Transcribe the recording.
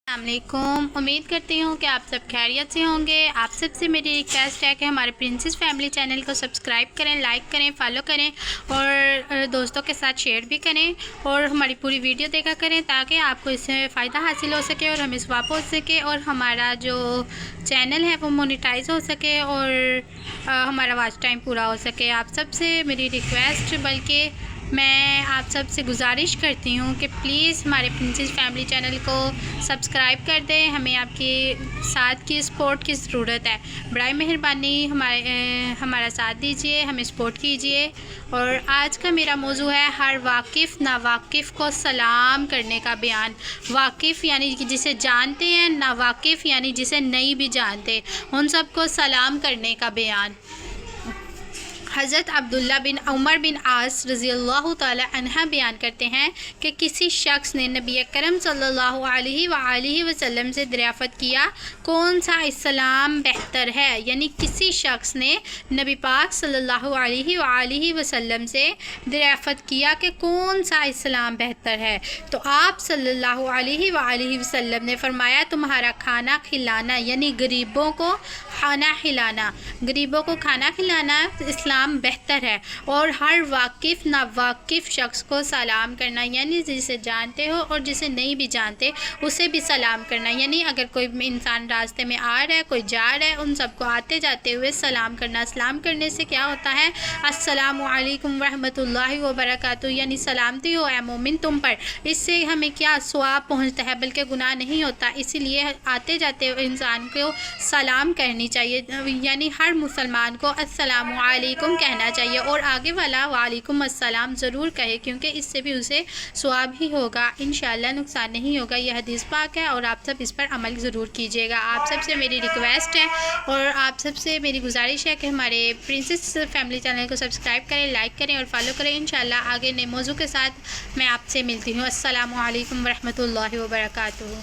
السلام علیکم، امید کرتی ہوں کہ آپ سب خیریت سے ہوں گے۔ آپ سب سے میری ریکویسٹ ہے کہ ہمارے پرنسس فیملی چینل کو سبسکرائب کریں، لائک کریں، فالو کریں اور دوستوں کے ساتھ شیئر بھی کریں اور ہماری پوری ویڈیو دیکھا کریں تاکہ آپ کو اس سے فائدہ حاصل ہو سکے اور ہمیں ثواب ہو سکے اور ہمارا جو چینل ہے وہ مونیٹائز ہو سکے اور ہمارا واچ ٹائم پورا ہو سکے۔ آپ سب سے میری ریکویسٹ بلکہ میں آپ سب سے گزارش کرتی ہوں کہ پلیز ہمارے پرنسس فیملی چینل کو سبسکرائب کر دیں۔ ہمیں آپ کے ساتھ کی سپورٹ کی ضرورت ہے، برائے مہربانی ہمارا ساتھ دیجیے، ہمیں سپورٹ کیجیے۔ اور آج کا میرا موضوع ہے ہر واقف ناواقف کو سلام کرنے کا بیان۔ واقف یعنی جسے جانتے ہیں، ناواقف یعنی جسے نہیں بھی جانتے، ان سب کو سلام کرنے کا بیان۔ حضرت عبداللہ بن عمر بن عاص رضی اللہ تعالی عنہ بیان کرتے ہیں کہ کسی شخص نے نبی کرم صلی اللہ علیہ وآلہ وسلم سے دریافت کیا کون سا اسلام بہتر ہے، یعنی کسی شخص نے نبی پاک صلی اللہ علیہ وآلہ وسلم سے دریافت کیا کہ کون سا اسلام بہتر ہے، تو آپ صلی اللہ علیہ وآلہ وسلم نے فرمایا تمہارا کھانا کھلانا، یعنی غریبوں کو کھانا کھلانا، غریبوں کو کھانا کھلانا اسلام بہتر ہے، اور ہر واقف ناواقف شخص کو سلام کرنا، یعنی جسے جانتے ہو اور جسے نہیں بھی جانتے اسے بھی سلام کرنا، یعنی اگر کوئی انسان راستے میں آ رہا ہے، کوئی جا رہا ہے، ان سب کو آتے جاتے ہوئے سلام کرنا۔ سلام کرنے سے کیا ہوتا ہے؟ السلام علیکم ورحمۃ اللہ وبرکاتہ، یعنی سلامتی ہو اے مومن تم پر۔ اس سے ہمیں کیا ثواب پہنچتا ہے بلکہ گناہ نہیں ہوتا، اسی لیے آتے جاتے ہوئے انسان کو سلام کرنی چاہیے، یعنی ہر مسلمان کو السلام علیکم کہنا چاہیے اور آگے والا وعلیکم السلام ضرور کہے، کیونکہ اس سے بھی اسے ثواب ہی ہوگا، انشاءاللہ نقصان نہیں ہوگا۔ یہ حدیث پاک ہے اور آپ سب اس پر عمل ضرور کیجیے گا۔ آپ سب سے میری ریکویسٹ ہے اور آپ سب سے میری گزارش ہے کہ ہمارے پرنسس فیملی چینل کو سبسکرائب کریں، لائک کریں اور فالو کریں۔ انشاءاللہ آگے نئے موضوع کے ساتھ میں آپ سے ملتی ہوں۔ السلام علیکم ورحمۃ اللہ وبرکاتہ۔